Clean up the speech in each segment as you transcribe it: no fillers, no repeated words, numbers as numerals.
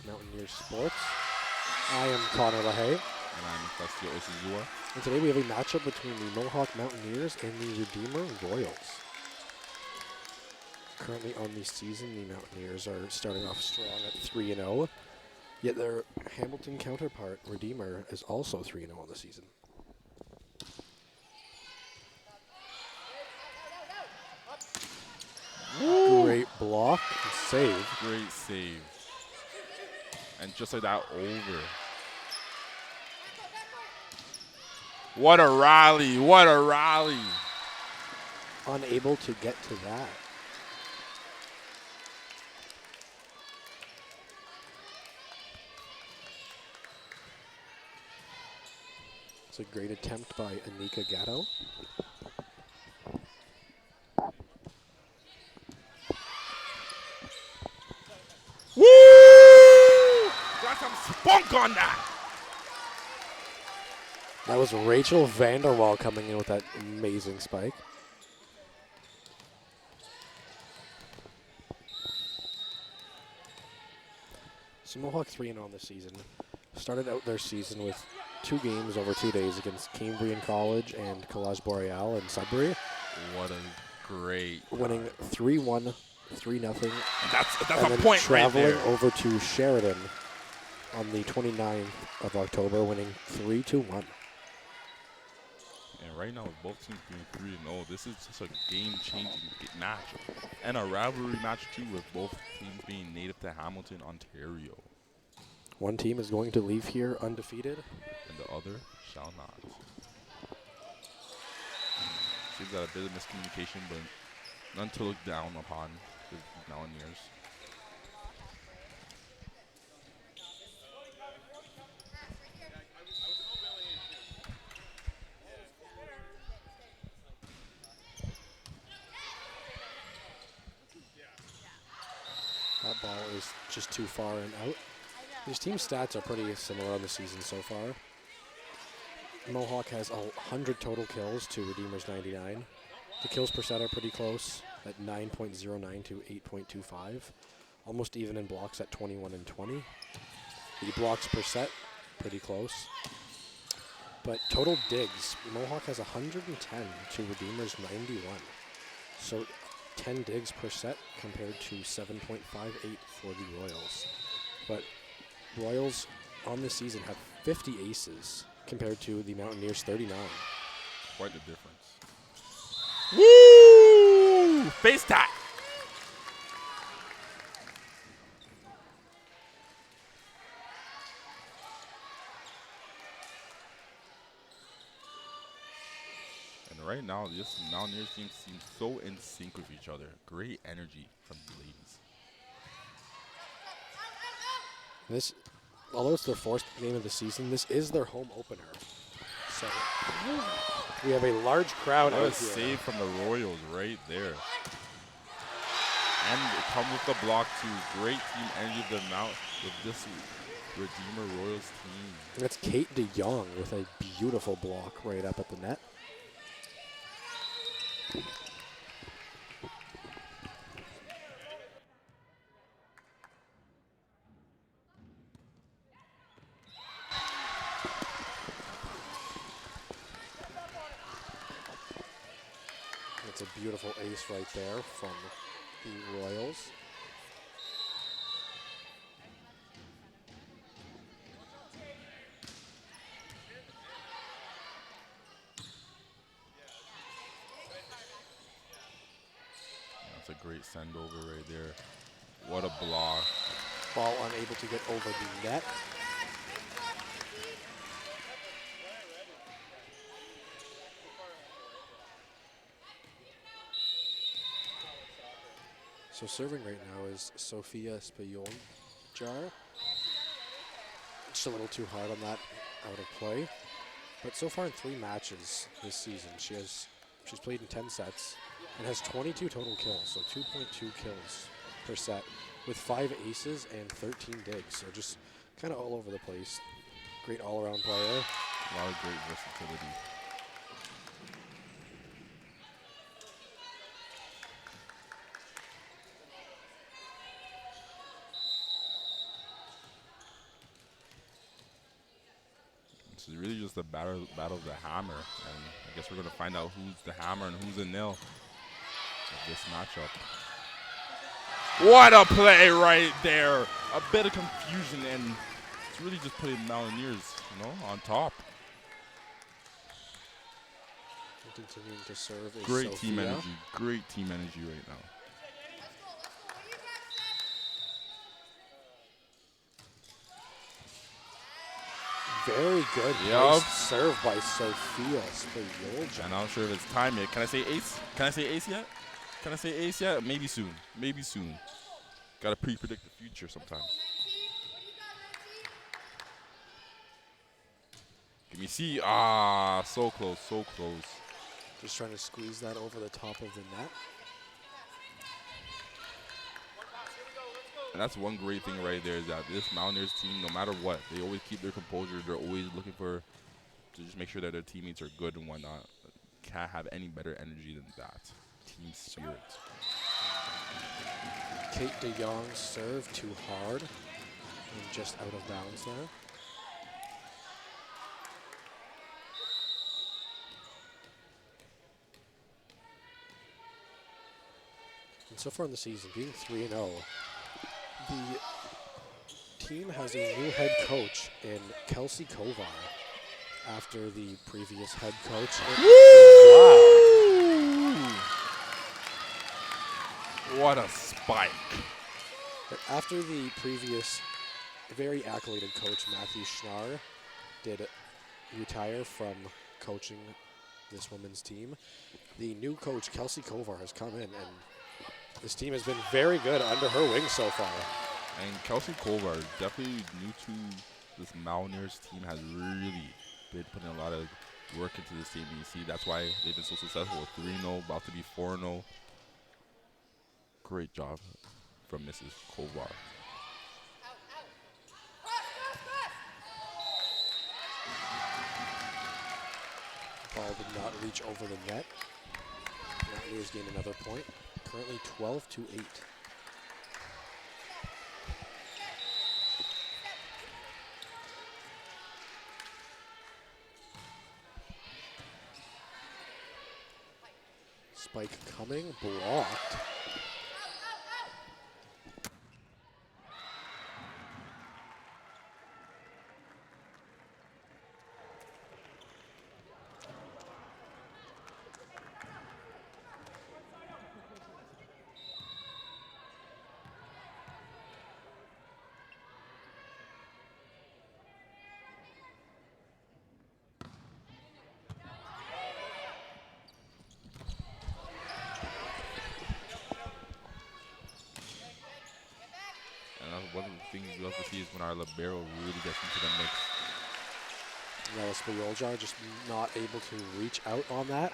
Mohawk Mountaineers Sports. I am Connor LaHaye. And I'm Festio Isizua. And today we have a matchup between the Mohawk Mountaineers and the Redeemer Royals. Currently on the season, the Mountaineers are starting off strong at 3-0. Yet their Hamilton counterpart, Redeemer, is also 3-0 on the season. Woo! Great block and save. Great save. And just like that, over. What a rally. What a rally. Unable to get to that. It's a great attempt by Anika Gatto. Woo! Got some spunk on that. That was Rachel Vanderwall coming in with that amazing spike. So Mohawk 3-0 on this season. Started out their season with 2 games over 2 days against Cambrian College and College Boreal in Sudbury. What a great winning 3-1, 3-0. That's and a then point traveling right there. over to Sheridan on the 29th of October, winning 3-1. And right now, with both teams being 3-0, this is just a game-changing match. And a rivalry match, too, with both teams being native to Hamilton, Ontario. One team is going to leave here undefeated. And the other shall not. Seems that a bit of miscommunication, but none to look down upon the Mountaineers. That ball is just too far and out. These team stats are pretty similar on the season so far. Mohawk has 100 total kills to Redeemer's 99. The kills per set are pretty close at 9.09 to 8.25. Almost even in blocks at 21 and 20. The blocks per set, pretty close. But total digs, Mohawk has 110 to Redeemer's 91. So 10 digs per set compared to 7.58 for the Royals. But Royals on this season have 50 aces compared to the Mountaineers 39. Quite the difference. Woo! Face tap! And right now, this Mountaineers team seems so in sync with each other. Great energy from the ladies. This, although it's their 4th game of the season, this is their home opener. So we have a large crowd What out a here. save from the Royals right there. And it comes with the block too. Great team energy of the Mount with this Redeemer Royals team. And that's Kate DeYoung with a beautiful block right up at the net. It's a beautiful ace right there from the Royals. That's a great send over right there. What a block. Ball unable to get over the net. So serving right now is Sofia Spillonjar. Just a little too hard on that out of play. But so far in 3 matches this season, she's played in 10 sets and has 22 total kills, so 2.2 kills per set with 5 aces and 13 digs. So just kind of all over the place. Great all-around player. A lot of great versatility. This is really just a battle of the hammer, and I guess we're gonna find out who's the hammer and who's the nail of this matchup. What a play right there! A bit of confusion, and it's really just putting Mountaineers, on top. Continuing to serve is Great Sophia. team energy. Great team energy right now. Very good serve by Sophia Spayolja. And I'm not sure if it's time yet. Can I say ace? Can I say ace yet? Can I say ace yet? Maybe soon. Maybe soon. Gotta pre-predict the future sometimes. Give me C. Ah, so close, so close. Just trying to squeeze that over the top of the net. And that's one great thing right there is that this Mountaineers team, no matter what, they always keep their composure. They're always looking to just make sure that their teammates are good and whatnot. Can't have any better energy than that. Team spirit. Kate DeYoung serve too hard and just out of bounds there. And so far in the season, being 3-0, the team has a new head coach in Kelsey Kovar after the previous head coach. Wow! What a spike. After the previous very accoladed coach, Matthew Schnarr, did retire from coaching this women's team, the new coach, Kelsey Kovar, has come in, and this team has been very good under her wing so far. And Kelsey Kovar, definitely new to this Mountaineers team, has really been putting a lot of work into this team. And you see, that's why they've been so successful. 3-0, about to be 4-0. Great job from Mrs. Kovar. Ball did not reach over the net. Mountaineers gain another point. Currently 12-8. Spike coming, blocked. One of the things we love to see is when our libero really gets into the mix. Spayolja just not able to reach out on that.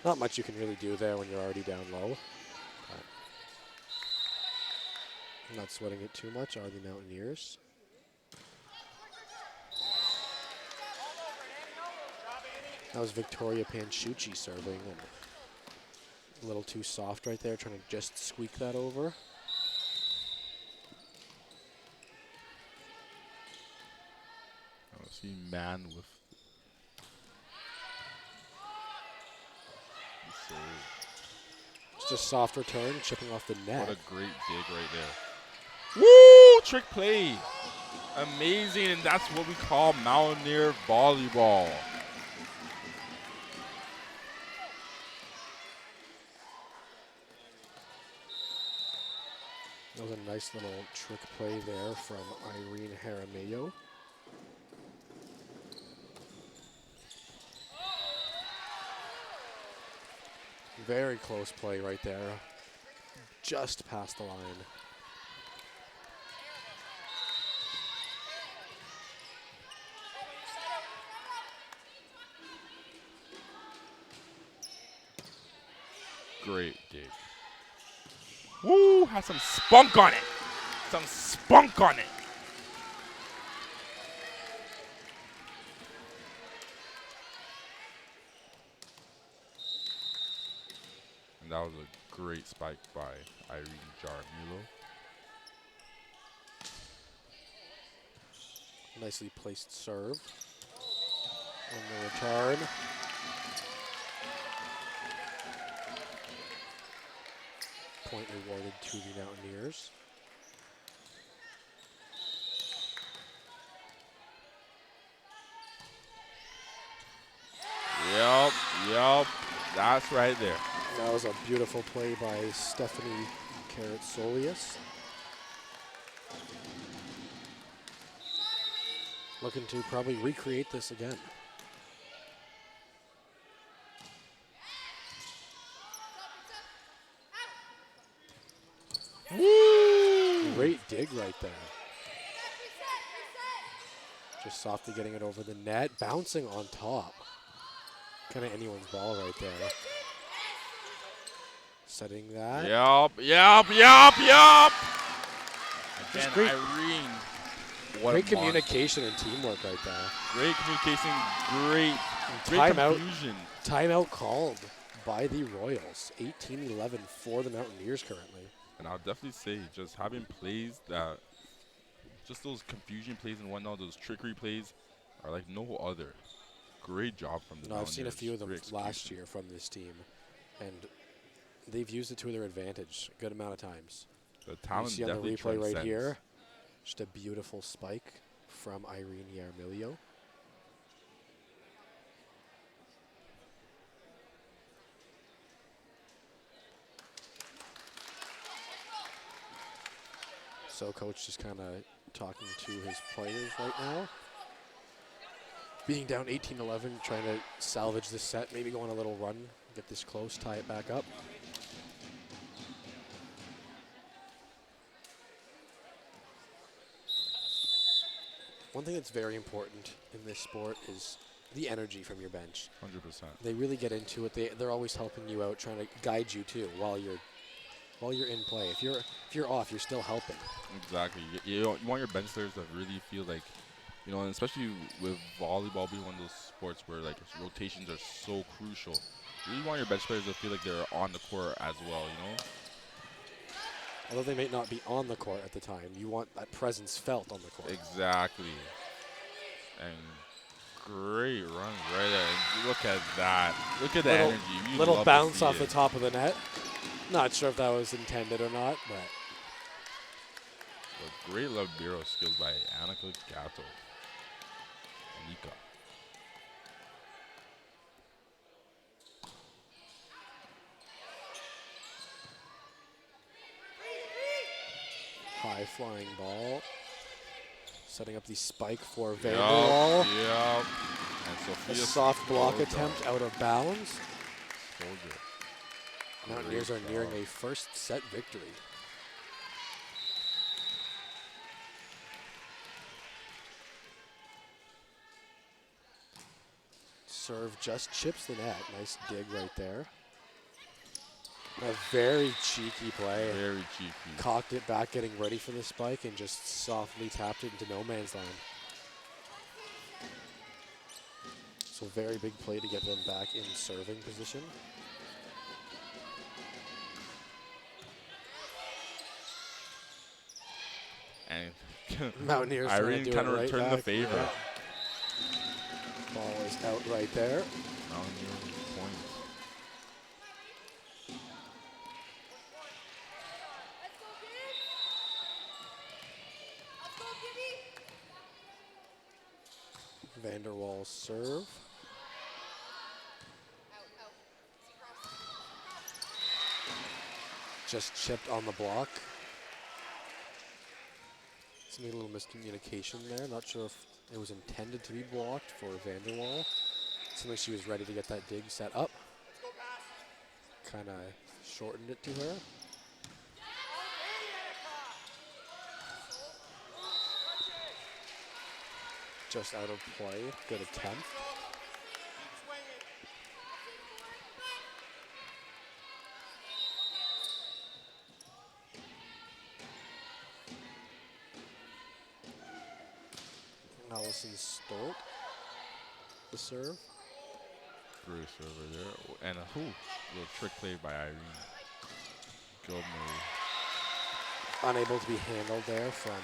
Not much you can really do there when you're already down low. Not sweating it too much are the Mountaineers. That was Victoria Panchucci serving, and a little too soft right there, trying to just squeak that over. See man with just a soft return, chipping off the net. What a great dig right there. Woo! Trick play. Amazing, and that's what we call Mountaineer volleyball. That was a nice little trick play there from Irene Jaramillo. Very close play right there. Just past the line. Great dig. Woo! Has some spunk on it. Some spunk on it. And that was a great spike by Irene Jaramillo. Nicely placed serve. on the return. Point awarded to the Mountaineers. Yup. That's right there. That was a beautiful play by Stephanie Karatsolius. Looking to probably recreate this again. Woo! Great dig right there. Just softly getting it over the net, bouncing on top. Kind of anyone's ball right there. Setting that. Yup. Again, great- Irene. What Great a communication and teamwork right there. monster. Great communication. Great Timeout. confusion. Timeout called by the Royals. 18-11 for the Mountaineers currently. And I'll definitely say just having plays that, just those confusion plays and whatnot, those trickery plays are like no other. Great job from the I've seen a Mountaineers. few of them Great last execution. year from this team, and they've used it to their advantage a good amount of times. The You talent see on the definitely replay right transcends. here, just a beautiful spike from Irene Yarmilio. So coach just kind of talking to his players right now. Being down 18-11, trying to salvage this set, maybe go on a little run, get this close, tie it back up. One thing that's very important in this sport is the energy from your bench. 100%. They really get into it. They're always helping you out, trying to guide you too while you're in play. If you're off, you're still helping. Exactly. You want your bench players to really feel like, you know, and especially with volleyball being one of those sports where like rotations are so crucial. You really want your bench players to feel like they're on the court as well, you know? Although they may not be on the court at the time, you want that presence felt on the court. Exactly. And great run right there. And look at that. Look at the energy. You Little love to bounce see off it. the top of the net. Not sure if that was intended or not, but A great libero skills by Annika Gatto. Anika. high flying ball. Setting up the spike for Vanderwall. Yep. And A Sophia soft block Soldier. attempt out of bounds. Soldier. Mountaineers are Great nearing job. a first set victory. Serve just chips the net. Nice dig right there. A very cheeky play. Very cheeky. Cocked it back, getting ready for the spike, and just softly tapped it into no man's land. So very big play to get them back in serving position. And Mountaineers trying to Irene do kind it of right returned the back. favor. Yeah. Ball is out right there. Mountaineers points. Vanderwall serve. Just chipped on the block. It's a little miscommunication there. Not sure if it was intended to be blocked for Vanderwall. Seemed like she was ready to get that dig set up. Kind of shortened it to her. Just out of play. Good attempt. Allison Stolt, the serve. Great serve right there. And a little trick play by Irene. Gilmore. Unable to be handled there from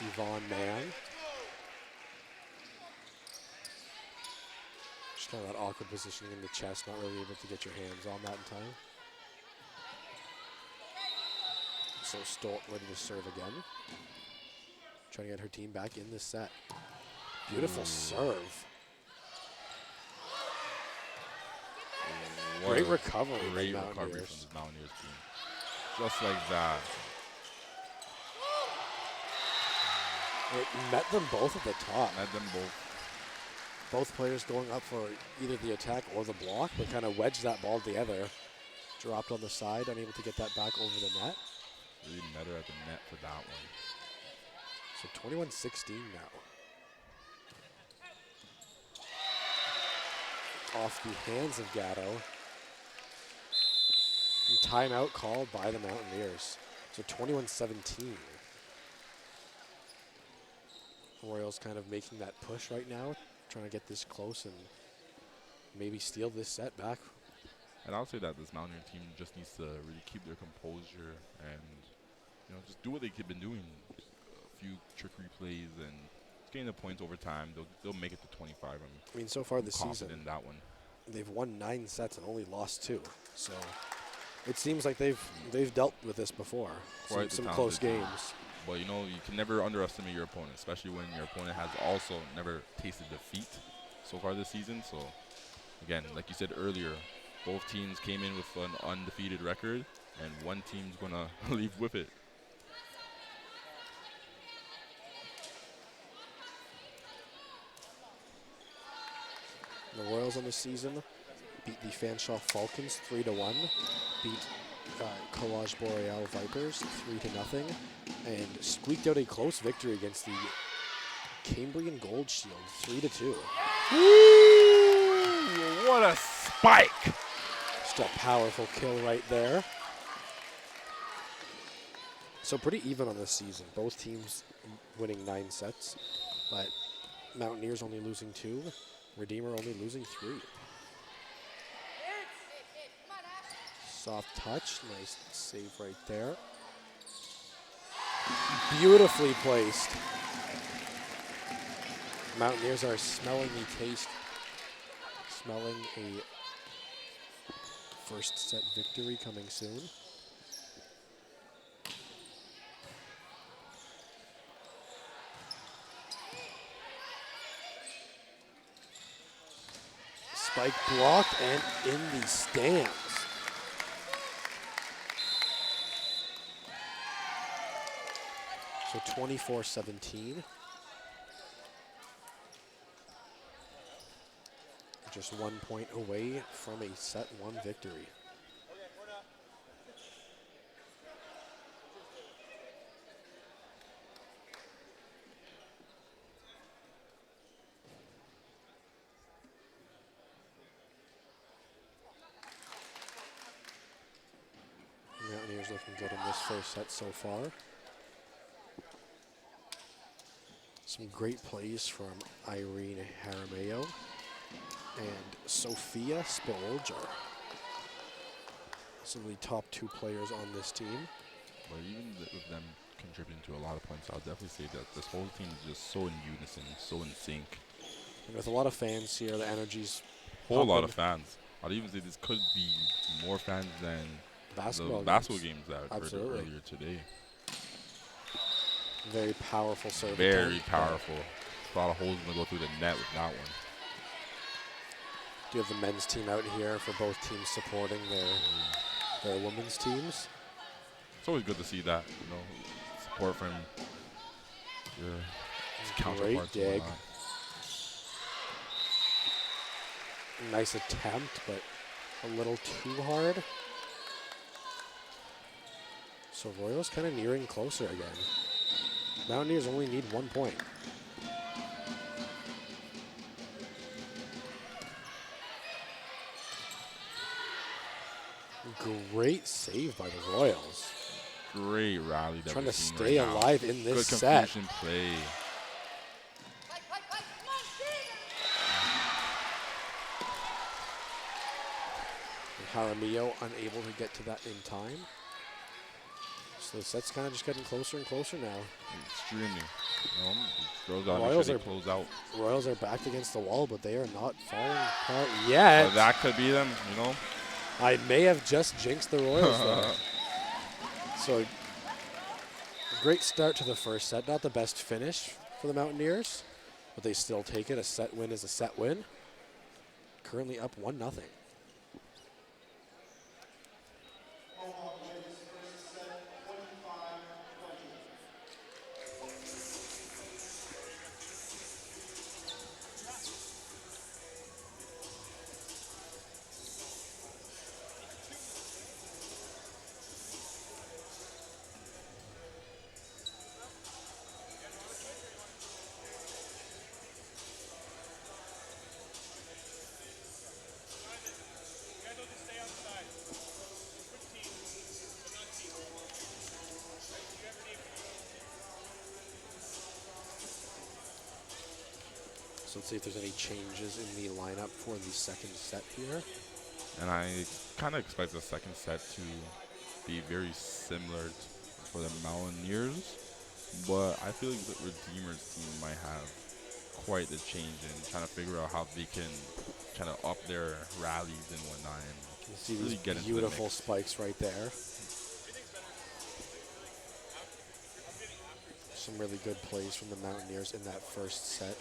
Yvonne Mann. Kind of that awkward positioning in the chest, not really able to get your hands on that in time. So Stolt ready to serve again. Trying to get her team back in this set. Beautiful serve. Great recovery. Great recovery from the Mountaineers team. Just like that. It met them both at the top. Met them both. Both players going up for either the attack or the block, but kind of wedged that ball together. Dropped on the side, unable to get that back over the net. Really met her at the net for that one. So 21-16 now. Off the hands of Gatto. And timeout called by the Mountaineers. So 21-17. Royals kind of making that push right now, trying to get this close and maybe steal this set back. And I'll say that this Mountaineer team just needs to really keep their composure and, you know, just do what they've been doing. A few trickery plays and getting the points over time. They'll make it to 25. I mean, so far this confident season, in that one. They've won 9 sets and only lost 2. So it seems like they've dealt with this before. Some close games. But, you know, you can never underestimate your opponent, especially when your opponent has also never tasted defeat so far this season. So, again, like you said earlier, both teams came in with an undefeated record, and one team's going to leave with it. The Royals on the season beat the Fanshawe Falcons 3-1, beat Collage Boreal Vipers 3-0, and squeaked out a close victory against the Cambrian Gold Shield 3-2. Ooh, what a spike! Just a powerful kill right there. So pretty even on this season. Both teams winning 9 sets, but Mountaineers only losing 2, Redeemer only losing 3. Soft touch, nice save right there. Beautifully placed. Mountaineers are smelling the taste, smelling a first set victory coming soon. Spike blocked and in the stands. So 24-17. Just 1 point away from a set 1 victory. Mountaineers looking good in this first set so far. Some great plays from Irene Jaramillo and Sophia Spilger. Some of the top 2 players on this team. But even with them contributing to a lot of points, I'll definitely say that this whole team is just so in unison, so in sync. And with a lot of fans here, the energy's whole lot of fans. I'd even say this could be more fans than basketball games that I heard earlier today. Very powerful serve. Very powerful. A lot of holes going to go through the net with that one. Do you have the men's team out here for both teams supporting their women's teams? It's always good to see that, you know, support from your counterparts. Great dig. Nice attempt, but a little too hard. So Royals kind of nearing closer again. Mountaineers only need 1 point. Great save by the Royals. Great rally. Trying to stay alive in this set. Good confusion play. And Jaramillo unable to get to that in time. So the set's kind of just getting closer and closer now. Extremely. Girls got Royals to close out. Royals are backed against the wall, but they are not falling apart yet. But that could be them, you know. I may have just jinxed the Royals there. So, great start to the first set. Not the best finish for the Mountaineers, but they still take it. A set win is a set win. Currently up 1-0. So let's see if there's any changes in the lineup for the second set here. And I kind of expect the second set to be very similar for the Mountaineers, but I feel like the Redeemers team might have quite the change in trying to figure out how they can kind of up their rallies and whatnot. And You see really these get into beautiful the mix. spikes right there. Some really good plays from the Mountaineers in that first set.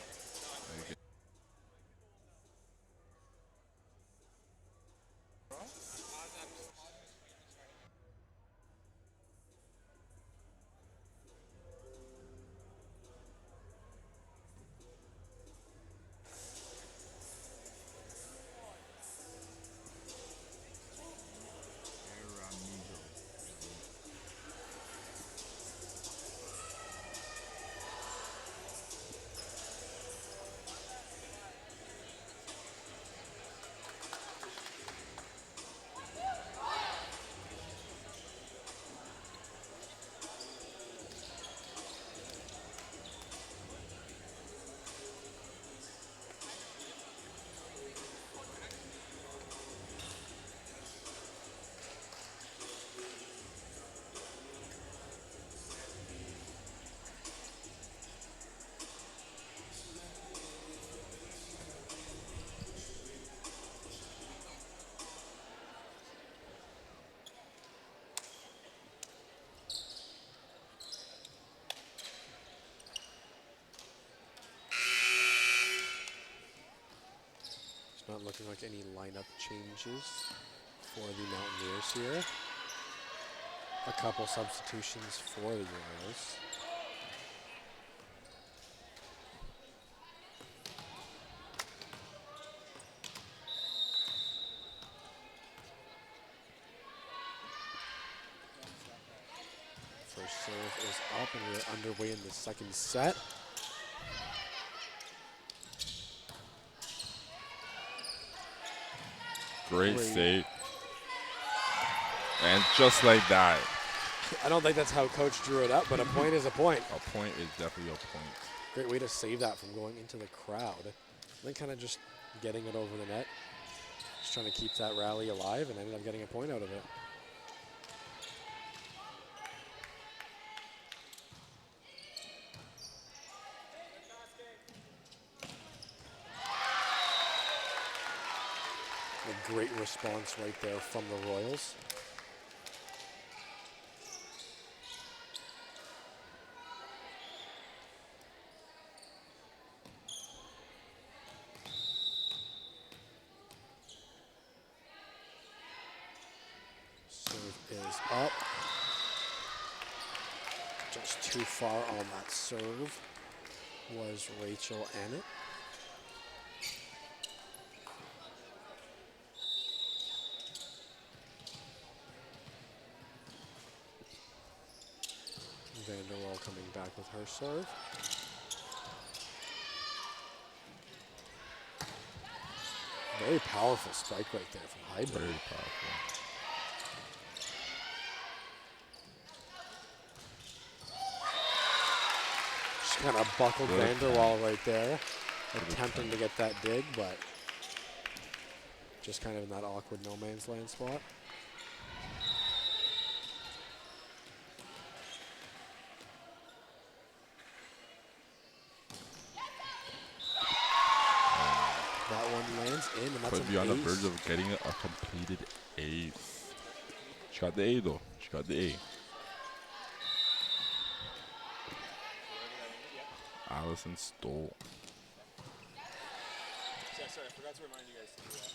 It's not looking like any lineup changes for the Mountaineers here. A couple substitutions for the Royals. First serve is up, and we're underway in the second set. Great save. And just like that. I don't think that's how Coach drew it up, but a point is a point. A point is definitely a point. Great way to save that from going into the crowd. And then kind of just getting it over the net. Just trying to keep that rally alive and ended up getting a point out of it. A great response right there from the Royals. Serve is up. Just too far on that serve was Rachel Annett. Vanderwall coming back with her serve. Very powerful spike right there from Heidberg. Very powerful. Just kind of buckled Vanderwall right there. Attempting to get that dig, but just kind of in that awkward no man's land spot. that's could be on an the verge ace. of getting a completed ace. She got the A though. She got the A. Allison stole. Sorry, I forgot to remind you guys to do that.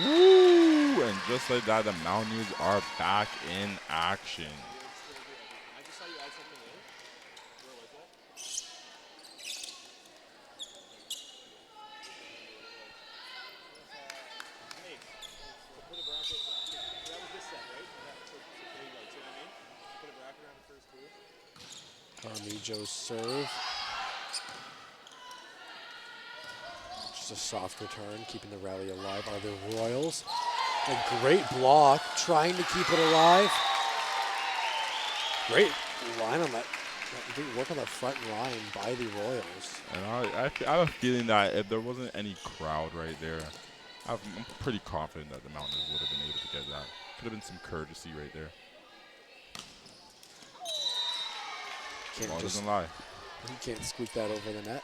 Woo! And just like that, the Mountaineers are back in action. I just saw you add something in. Where was that? Hey, so put a bracket. That was this set, right? So there you go. See what I mean? Put a bracket around the first two. Carmijo's serve. Just a soft return, keeping the rally alive are the Royals. A great block, trying to keep it alive. Great line on that. Good work on the front line by the Royals. And I have a feeling that if there wasn't any crowd right there, I'm pretty confident that the Mountaineers would have been able to get that. Could have been some courtesy right there. Ball doesn't lie. He can't squeak that over the net.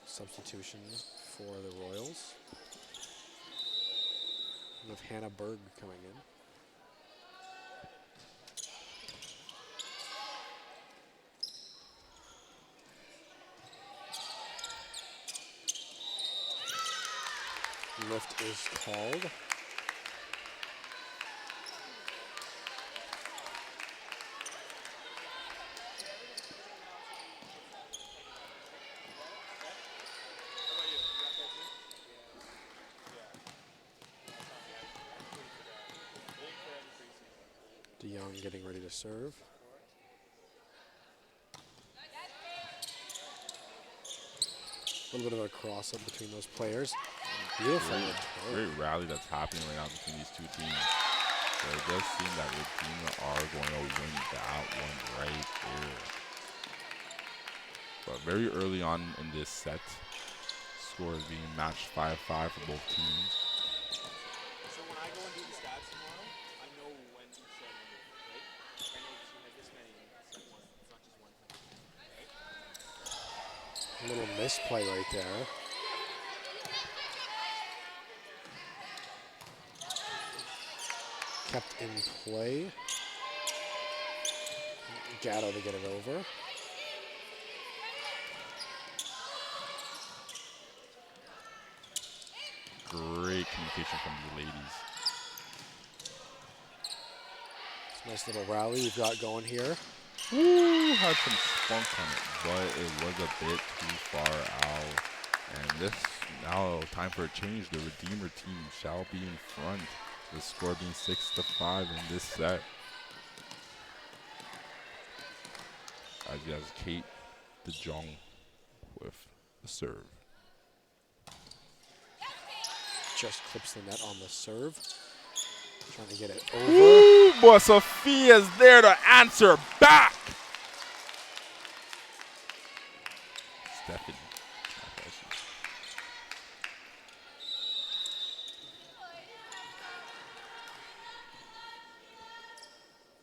Substitution for the Royals. With Hannah Berg coming in. Lift is called. DeYoung getting ready to serve. A little bit of a cross-up between those players. Beautiful return. Great rally that's happening right now between these two teams. So it does seem that Redeemer are going to win that one right there. But very early on in this set, score is being matched 5-5 for both teams. So when I go and do the stats tomorrow, I know when each set ended, right? I know she had this many in set one. It's not just one time, right? A little misplay right there. Kept in play. Gatto to get it over. Great communication from the ladies. It's a nice little rally we've got going here. Woo, had some spunk on it, but it was a bit too far out. And this now time for a change. The Redeemer team shall be in front. The score being 6-5 in this set. As you have Kate DeJong with the serve. Just clips the net on the serve. Trying to get it over. Ooh, boy, Sophia's there to answer back. Stephanie.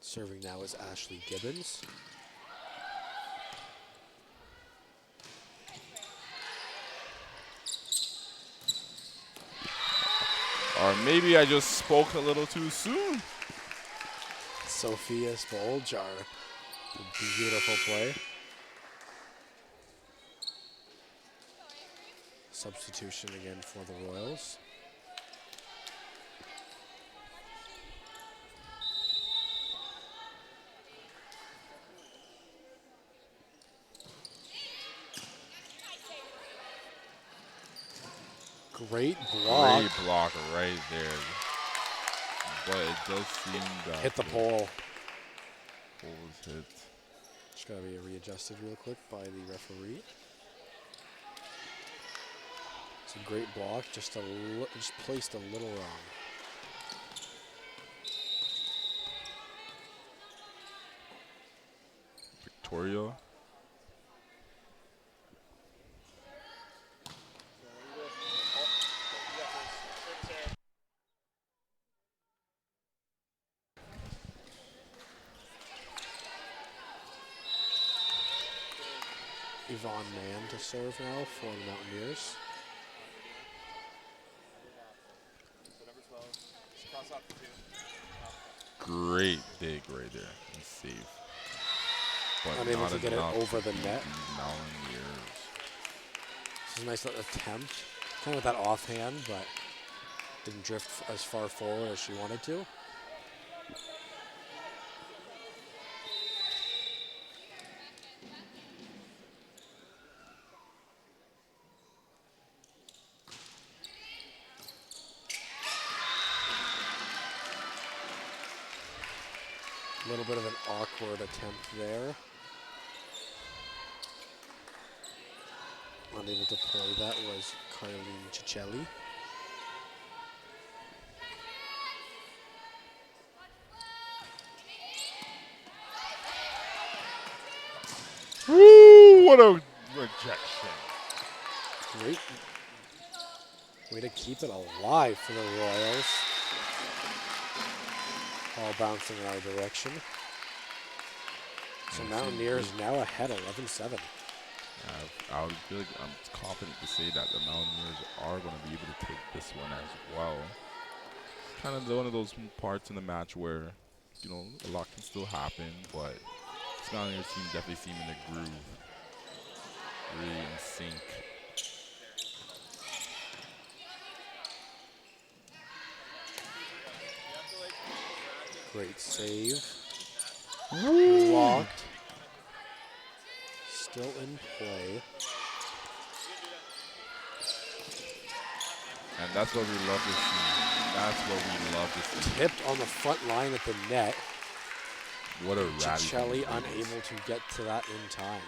Serving now is Ashley Gibbons. Or maybe I just spoke a little too soon. Sophia Spoljar. Beautiful play. Substitution again for the Royals. Great block. Great block right there. But it does seem that Hit the pole. Pole was hit. Just gotta be readjusted real quick by the referee. It's a great block, just placed a little wrong. Victoria. Yvonne Mann to serve now for the Mountaineers. So number 12. Just cross off the 2. Great dig right there. And save. But Unable not to get it enough over the beat net. these Mountaineers. This is a nice little attempt. Kind of with that offhand, but didn't drift as far forward as she wanted to. A little bit of an awkward attempt there. Unable to play that was Carlene Ciccelli. Woo! What a rejection. Great way to keep it alive for the Royals. All bouncing in our direction. So Mountaineers now ahead 11-7. I would feel like I'm confident to say that the Mountaineers are going to be able to take this one as well. It's kind of one of those parts in the match where, you know, a lot can still happen, but this Mountaineers team definitely seem in the groove, really in sync. Great save. Blocked. Still in play. And that's what we love to see. That's what we love to see. Tipped on the front line at the net. What a rally. Ciccelli unable to get to that in time.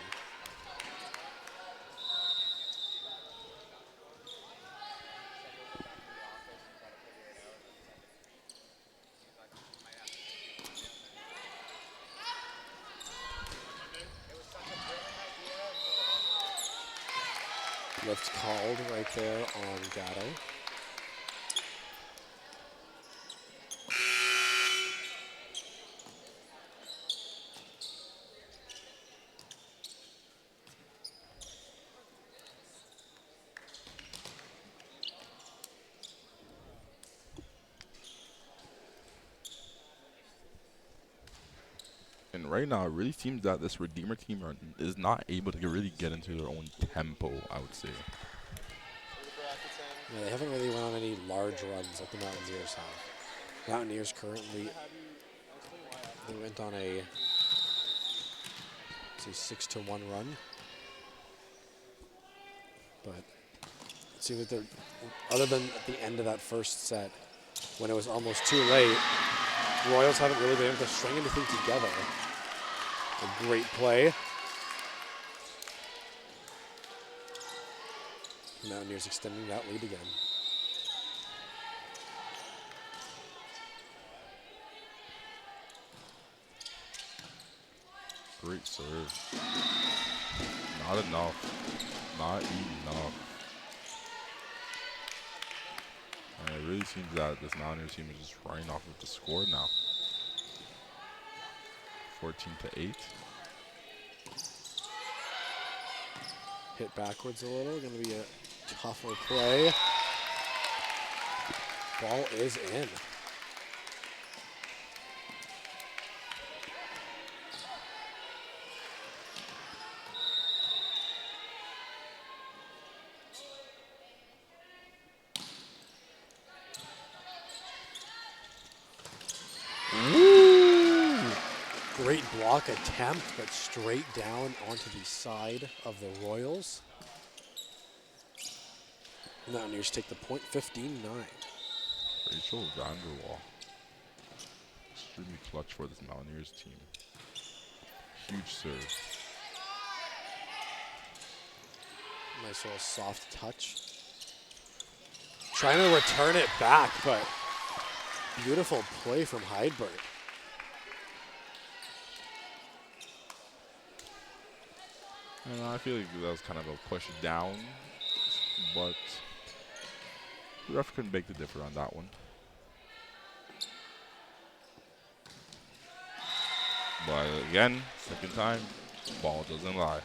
Lift called right there on Gatto. And right now, it really seems that this Redeemer team is not able to really get into their own tempo, I would say. Yeah, they haven't really went on any large runs like the Mountaineers have. Mountaineers currently, they went on a 6-1 run. But it seems like they're, other than at the end of that first set, when it was almost too late, Royals haven't really been able to string anything together. A great play. Mountaineers extending that lead again. Great serve. Not enough. Not enough. And it really seems that this Mountaineers team is just running off of the score now. 14-8. Hit backwards a little. Going to be a tougher play. Ball is in. Great block attempt, but straight down onto the side of the Royals. Mountaineers take the point, 15-9. Rachel Vanderwall. Extremely clutch for this Mountaineers team. Huge serve. Nice little soft touch. Trying to return it back, but beautiful play from Heidberg. And I feel like that was kind of a push down, but the ref couldn't beg to differ on that one. But again, second time, ball doesn't lie.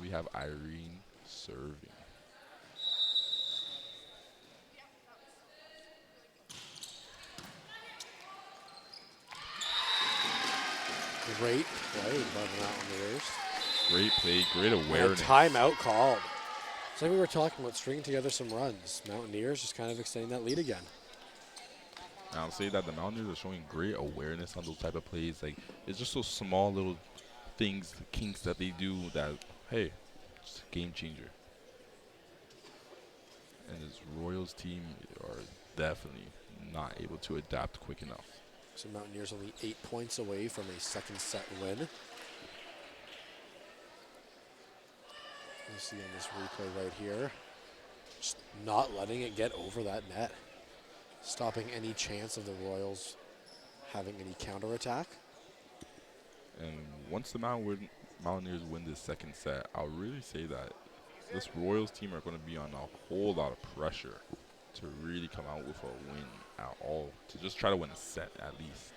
we have Irene serving. Great play by the Mountaineers. Great play, great And a awareness. timeout called. It's like we were talking about, stringing together some runs. Mountaineers just kind of extending that lead again. And I'll say that the Mountaineers are showing great awareness on those type of plays. Like, it's just those small little things, kinks that they do that, hey, it's a game changer. And this Royals team are definitely not able to adapt quick enough. So Mountaineers only 8 points away from a second set win. You see on this replay right here, just not letting it get over that net. Stopping any chance of the Royals having any counterattack. And once the Mountaineers win this second set, I'll really say that this Royals team are going to be on a whole lot of pressure to really come out with a win at all, to just try to win a set at least.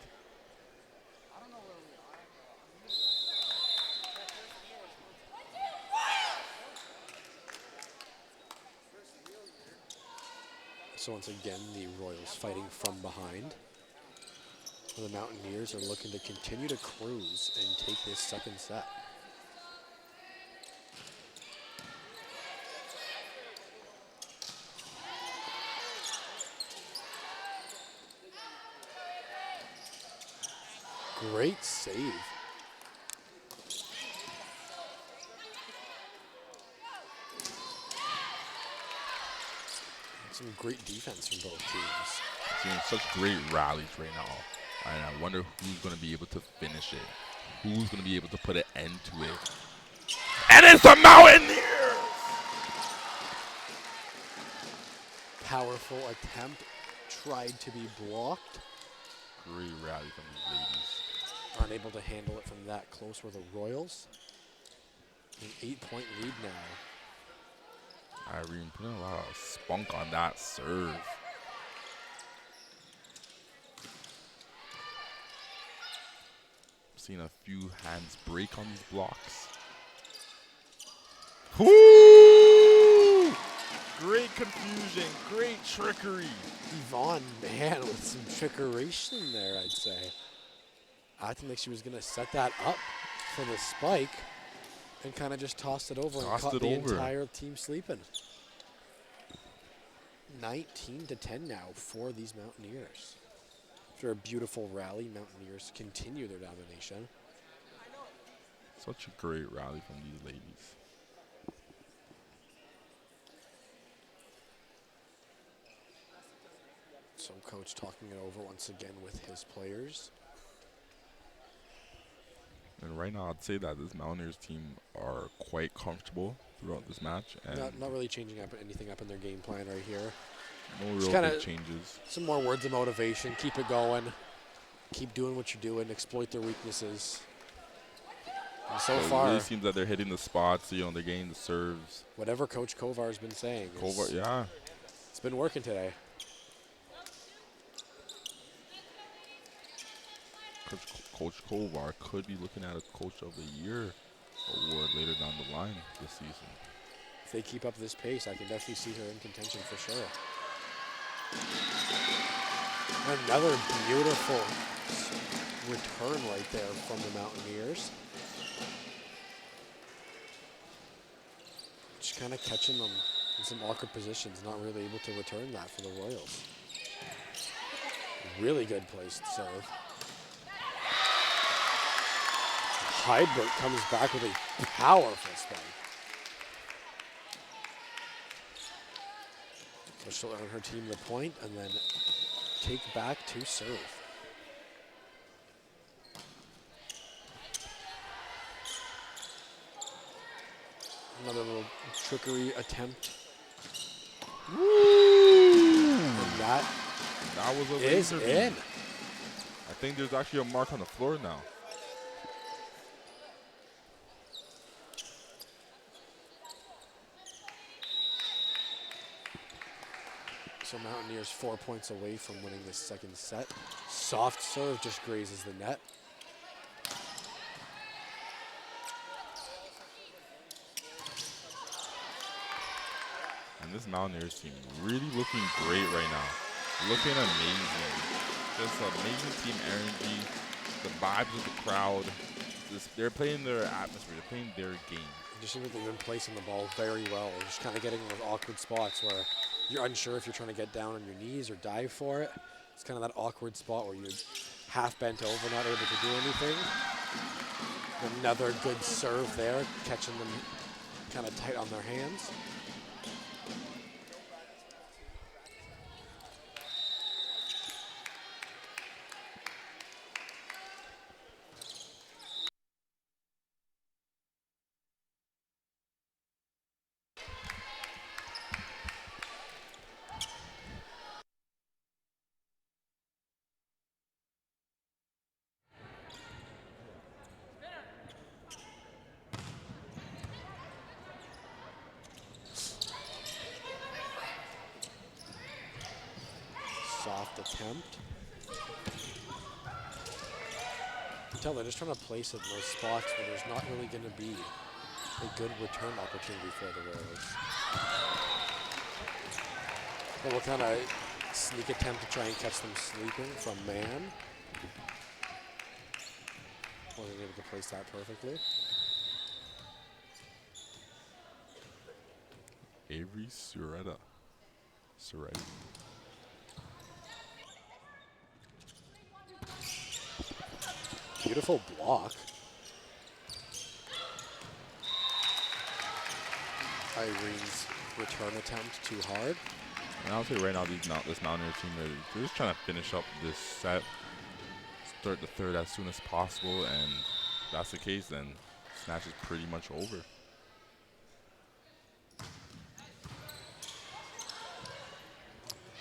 So once again, the Royals fighting from behind. The Mountaineers are looking to continue to cruise and take this second set. Great save. Some great defense from both teams. Seeing such great rallies right now. And I wonder who's going to be able to finish it. Who's going to be able to put an end to it. And it's the Mountaineers! Powerful attempt, tried to be blocked. Great rally from these ladies. Unable to handle it from that close were the Royals. An 8-point lead now. Irene putting a lot of spunk on that serve. Seen a few hands break on these blocks. Woo! Great confusion, great trickery. Yvonne, man, with some trickeration there, I'd say. I think she was going to set that up for the spike and kind of just tossed it over and caught the entire team sleeping. 19-10 now for these Mountaineers. After a beautiful rally, Mountaineers continue their domination. Such a great rally from these ladies. So coach talking it over once again with his players. And right now, I'd say that this Mountaineers team are quite comfortable throughout this match. And Not really changing anything up in their game plan right here. no real big changes. Some more words of motivation. Keep it going. Keep doing what you're doing. Exploit their weaknesses. And so far, it really seems that they're hitting the spots. You know, they're getting the serves. Whatever Coach Kovar's been saying, Yeah. It's been working today. Coach Kovar could be looking at a Coach of the Year award later down the line this season. If they keep up this pace, I can definitely see her in contention for sure. Another beautiful return right there from the Mountaineers. Just kind of catching them in some awkward positions, not really able to return that for the Royals. Really good placed serve. Heidbert comes back with a powerful spike. So she'll earn her team the point and then take back to serve. Another little trickery attempt. Woo! And that was a is laser in. beam. I think there's actually a mark on the floor now. So Mountaineers 4 points away from winning this second set. Soft serve just grazes the net. And this Mountaineers team really looking great right now. Looking amazing. Just amazing team energy. The vibes of the crowd. They're playing their atmosphere. They're playing their game. It just seems like they've been placing the ball very well. Just kind of getting in those awkward spots where you're unsure if you're trying to get down on your knees or dive for it. It's kind of that awkward spot where you're half bent over, not able to do anything. Another good serve there, catching them kind of tight on their hands. Soft attempt. You can tell they're just trying to place it in those spots where there's not really going to be a good return opportunity for the Royals. A little kind of sneak attempt to try and catch them sleeping from man. Wasn't able to place that perfectly. Avery Sureta. Beautiful block. Irene's return attempt too hard. And I'll say right now, this Mountaineers team, they're just trying to finish up this set, start the third as soon as possible, and if that's the case, then Snatch is pretty much over.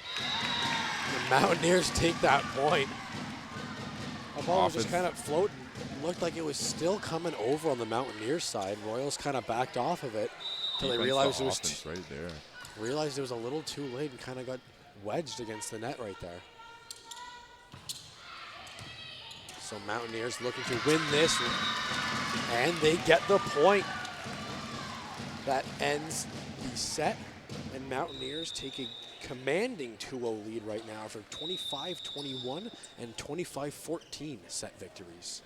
The Mountaineers take that point. The ball was just kind of floating. Looked like it was still coming over on the Mountaineers side. Royals kind of backed off of it until they realized it was right there. Realized it was a little too late and kind of got wedged against the net right there. So Mountaineers looking to win this, and they get the point. That ends the set, and Mountaineers take a commanding 2-0 lead right now for 25-21 and 25-14 set victories.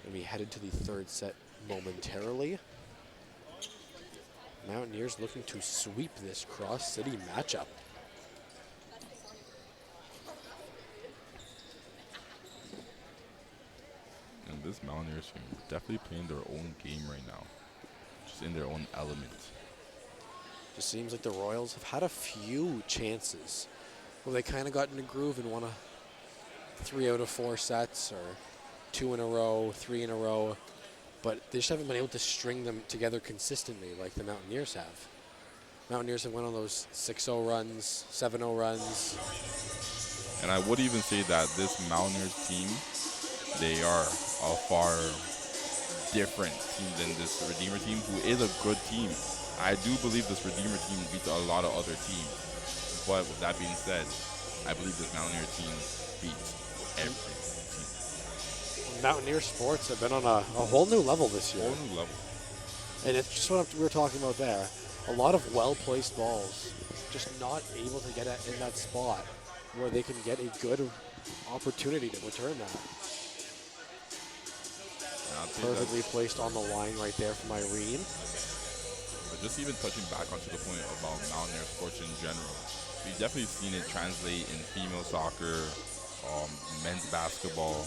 And we headed to the third set momentarily. Mountaineers looking to sweep this cross-city matchup. And this Mountaineers team definitely playing their own game right now, just in their own element. Just seems like the Royals have had a few chances where they kind of got in a groove and won 3 out of 4 sets, or 2 in a row, 3 in a row. But they just haven't been able to string them together consistently like the Mountaineers have. Mountaineers have went on those 6-0 runs, 7-0 runs. And I would even say that this Mountaineers team, they are a far different team than this Redeemer team, who is a good team. I do believe this Redeemer team beats a lot of other teams. But with that being said, I believe this Mountaineer team beats every team. Mountaineer sports have been on a whole new level this year. Whole new level. And it's just what we were talking about there. A lot of well-placed balls, just not able to get in that spot where they can get a good opportunity to return that. Perfectly placed on the line right there from Irene. But just even touching back onto the point about Mountaineer sports in general, we've definitely seen it translate in female soccer, men's basketball,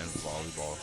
and volleyball.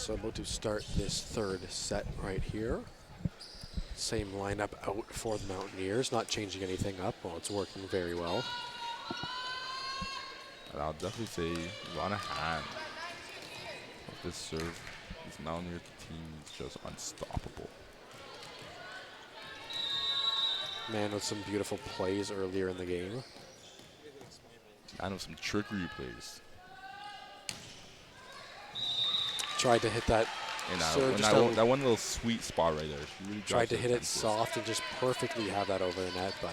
So about to start this third set right here. Same lineup out for the Mountaineers, not changing anything up. Well, it's working very well. And I'll definitely say a lot of hand. This serve, this Mountaineer team is just unstoppable. Man with some beautiful plays earlier in the game. I know some trickery plays. Tried to hit that And serve, that one little sweet spot right there. She really tried to drops hit it tempers. soft and just perfectly have that over the net, but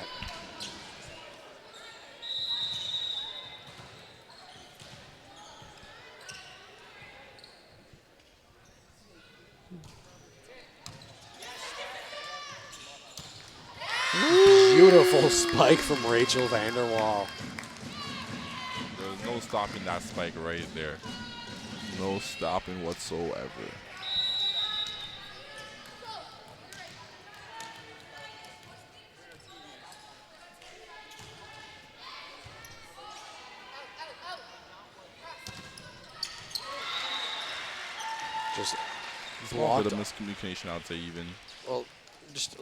beautiful spike from Rachel Vanderwall. There's no stopping that spike right there. No stopping whatsoever. Just It's a little bit blocked. of miscommunication, I would say, even. Well, just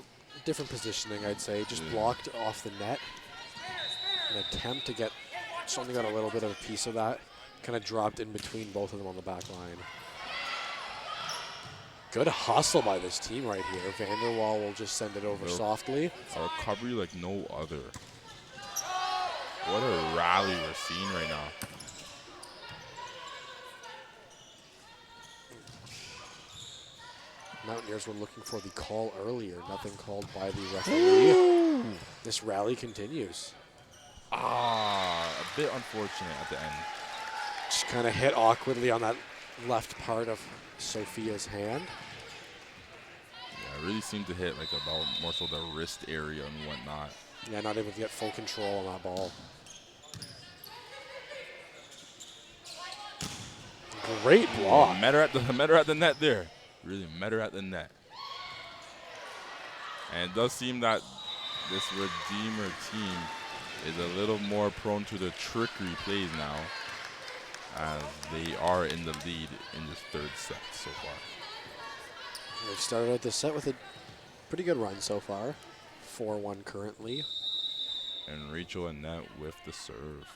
different positioning, I'd say. Just blocked off the net. An attempt to get, something got a little bit of a piece of that. Kind of dropped in between both of them on the back line. Good hustle by this team right here. Vanderwall will just send it over softly. A recovery like no other. What a rally we're seeing right now. Mountaineers were looking for the call earlier. Nothing called by the referee. This rally continues. A bit unfortunate at the end. Just kind of hit awkwardly on that left part of Sophia's hand. Yeah, it really seemed to hit like about more so the wrist area and whatnot. Yeah, not able to get full control on that ball. Great block. Met her at the net there. Really met her at the net. And it does seem that this Redeemer team is a little more prone to the trickery plays now, as they are in the lead in this third set so far. They've started out this set with a pretty good run so far. 4-1 currently. And Rachel and Annette with the serve.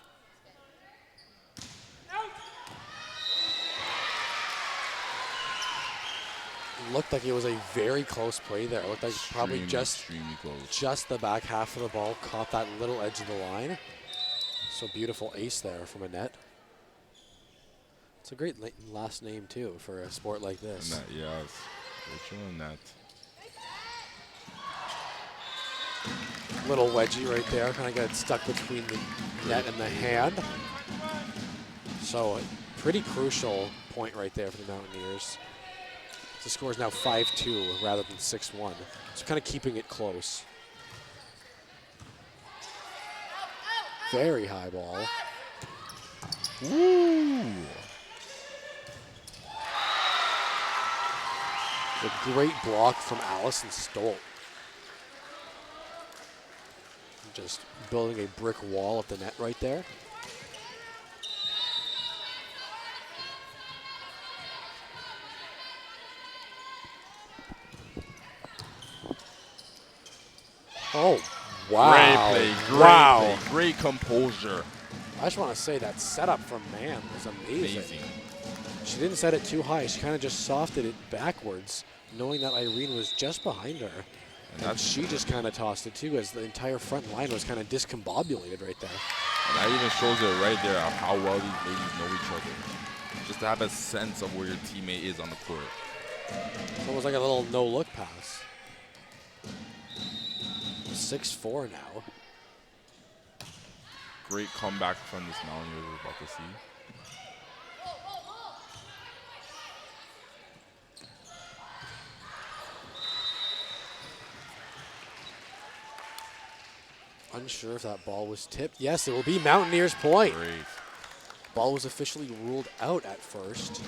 Looked like it was a very close play there. It looked like probably Extremely close. just the back half of the ball caught that little edge of the line. So beautiful ace there from Annette. It's a great last name too for a sport like this. Annette, yes. Rachel and Annette. Little wedgie right there, kind of got stuck between the net and the hand. So a pretty crucial point right there for the Mountaineers. The score is now 5-2 rather than 6-1. So kind of keeping it close. Very high ball. Woo! A great block from Allison Stolt. Just building a brick wall at the net right there. Oh, wow. Great play, wow. play, great composure. I just want to say that setup from Man was amazing. Amazing. She didn't set it too high. She kind of just softed it backwards, knowing that Irene was just behind her. And she just kind of tossed it too, as the entire front line was kind of discombobulated right there. And that even shows it right there of how well these ladies know each other. Just to have a sense of where your teammate is on the court. It's almost like a little no-look pass. 6-4 now. Great comeback from this Mountaineers we're about to see. Unsure if that ball was tipped. Yes, it will be Mountaineers' point. Great. Ball was officially ruled out at first,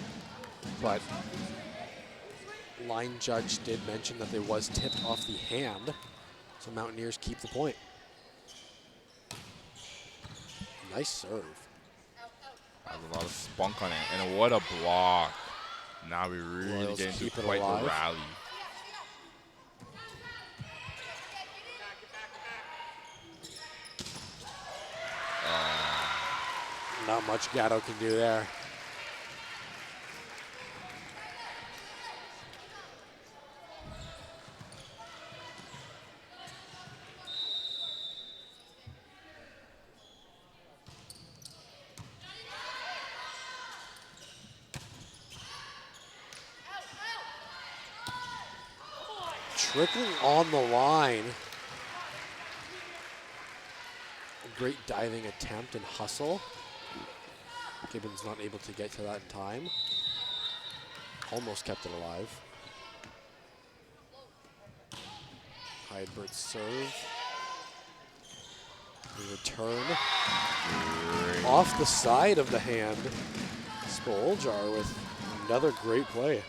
but line judge did mention that it was tipped off the hand, so Mountaineers keep the point. Nice serve. Has a lot of spunk on it, and what a block. Now we really Royals get into keep it quite alive. the rally. Not much Gatto can do there. Trickling on the line. A great diving attempt and hustle. Gibbons not able to get to that in time. Almost kept it alive. Heidbert's serve. The return. Off the side of the hand. Spoljar with another great play.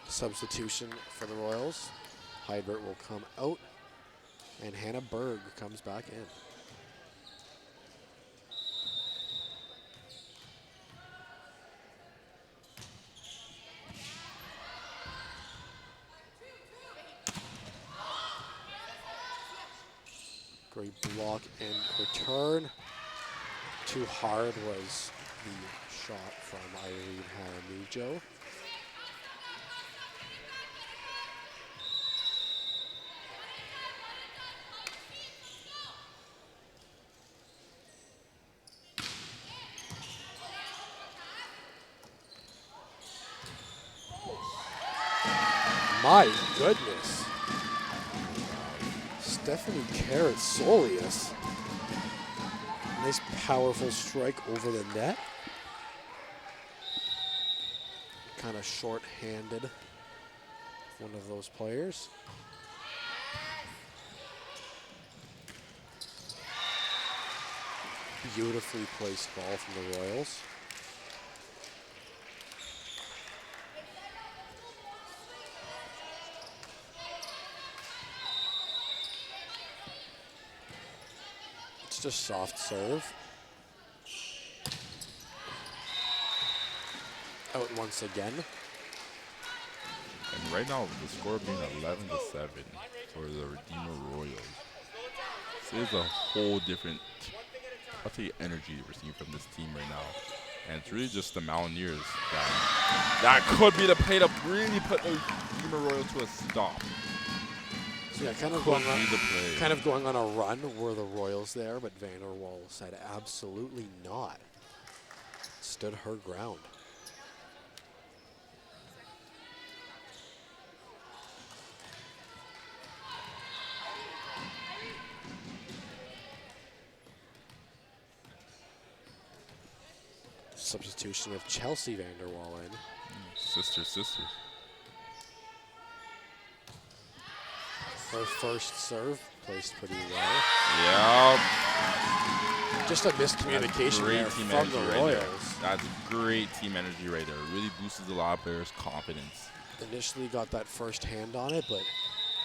Substitution for the Royals. Heidbert will come out, and Hannah Berg comes back in. Great block and return. Too hard was the shot from Irene Jaramillo. My goodness. Stephanie Carrot-Solius. Nice powerful strike over the net. Kind of short-handed. One of those players. Beautifully placed ball from the Royals. It's just soft serve. Out once again. And right now, the score being 11-7 for the Redeemer Royals. This is a whole different, I'll tell you, energy we're seeing from this team right now. And it's really just the Mountaineers that could be the play to really put the Redeemer Royals to a stop. So yeah, kind of going on a run were the Royals there, but Vanderwall said absolutely not. Stood her ground. Substitution of Chelsea Vanderwall in. Sisters. Her first serve placed pretty well. Yeah. Just a miscommunication there from the Royals. That's great team energy right there. It really boosted a lot of players' confidence. Initially got that first hand on it, but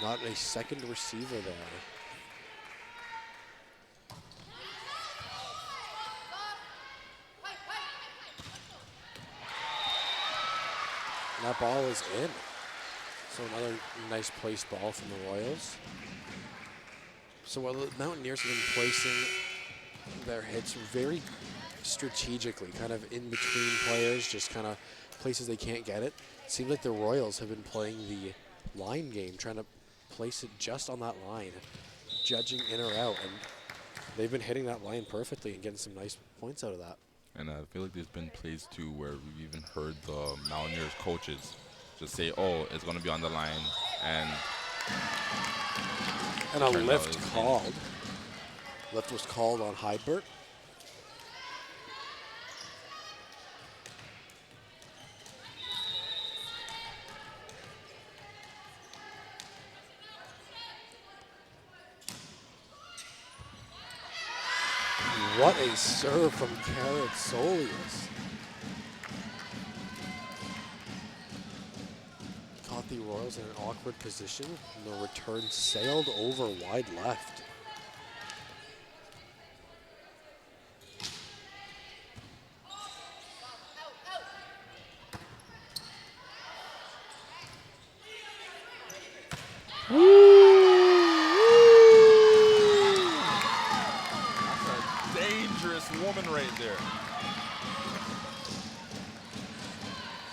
not a second receiver there. And that ball is in. So another nice placed ball from the Royals. So while the Mountaineers have been placing their hits very strategically, kind of in between players, just kind of places they can't get it. It seems like the Royals have been playing the line game, trying to place it just on that line, judging in or out, and they've been hitting that line perfectly and getting some nice points out of that. And I feel like there's been plays too where we've even heard the Mountaineers coaches just say, "Oh, it's going to be on the line," and a lift called. Lift was called on Heidbert. What a serve from Carrot-Solius. Caught the Royals in an awkward position, and the return sailed over wide left. That's a dangerous woman right there.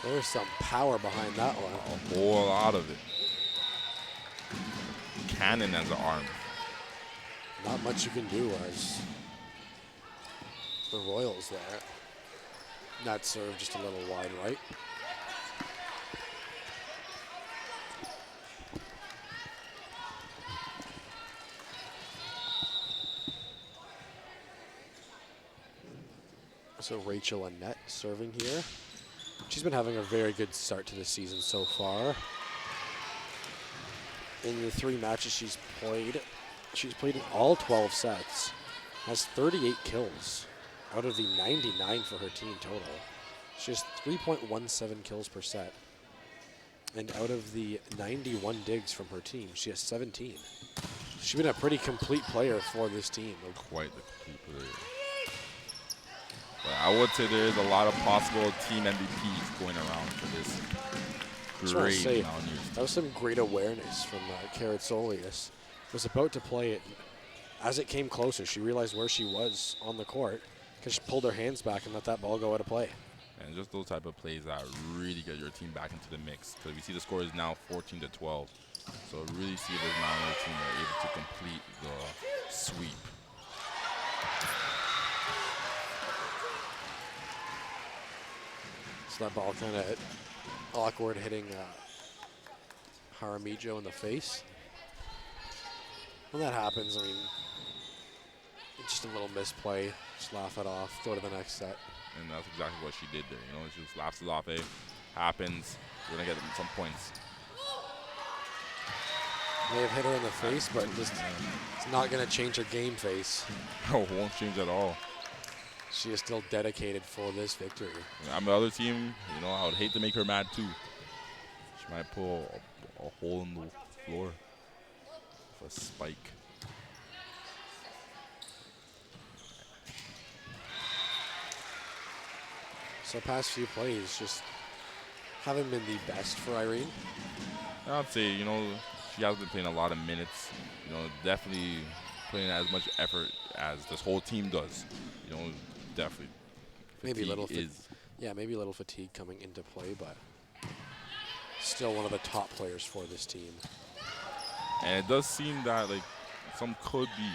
There's some power behind that one. A whole lot of it. Cannon as an arm. Not much you can do as the Royals there. That serve just a little wide right. So Rachel Annette serving here. She's been having a very good start to the season so far. In the 3 matches she's played in all 12 sets. Has 38 kills out of the 99 for her team total. She has 3.17 kills per set. And out of the 91 digs from her team, she has 17. She's been a pretty complete player for this team. Quite the complete player. But I would say there is a lot of possible team MVPs going around for this great Mountaineers. That was some great awareness from Karatsolius. Was about to play it. As it came closer, she realized where she was on the court because she pulled her hands back and let that ball go out of play. And just those type of plays that really get your team back into the mix. Because we see the score is now 14-12. So really see if this Mountaineers team are able to complete the sweep. So that ball kind of awkward hitting Haramijo in the face. When that happens, I mean, it's just a little misplay. Just laugh it off, go to the next set. And that's exactly what she did there. You know, she just laughs it off. Hey, happens. We're going to get some points. May have hit her in the face, but just it's not going to change her game face. No, it won't change at all. She is still dedicated for this victory. I'm the other team. You know, I would hate to make her mad too. She might pull a hole in the floor with a spike. So past few plays just haven't been the best for Irene. I'd say, you know, she has been playing a lot of minutes. You know, definitely putting as much effort as this whole team does. You know, definitely. Maybe a little maybe a little fatigue fatigue coming into play, but still one of the top players for this team. And it does seem that like some could be.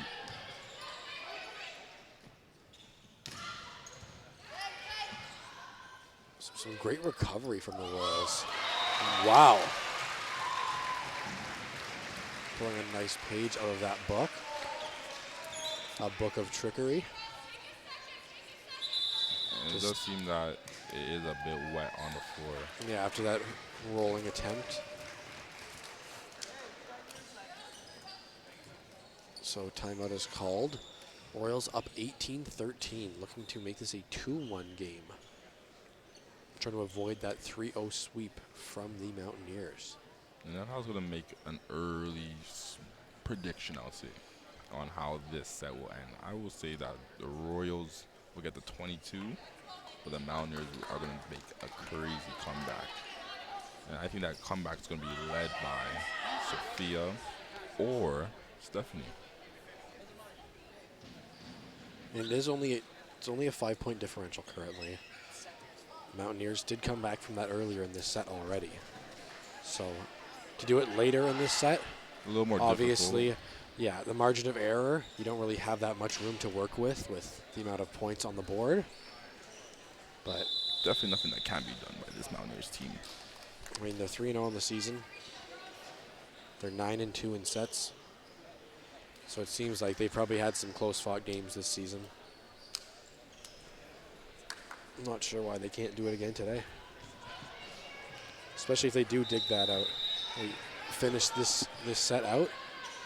Some great recovery from the Royals. Wow. Pulling a nice page out of that book. A book of trickery. And it does seem that it is a bit wet on the floor. Yeah, after that rolling attempt. So timeout is called. Royals up 18-13, looking to make this a 2-1 game. Trying to avoid that 3-0 sweep from the Mountaineers. And I was going to make an early prediction, I'll say, on how this set will end. I will say that the Royals will get the 22, but the Mountaineers are going to make a crazy comeback. And I think that comeback is going to be led by Sophia or Stephanie. And it's only a 5-point differential currently. Mountaineers did come back from that earlier in this set already. So to do it later in this set, a little more obviously, difficult. Yeah, the margin of error, you don't really have that much room to work with the amount of points on the board. But definitely nothing that can be done by this Mountaineers team. I mean, they're 3-0 in the season. They're 9-2 in sets. So it seems like they probably had some close-fought games this season. I'm not sure why they can't do it again today. Especially if they do dig that out. They finish this set out,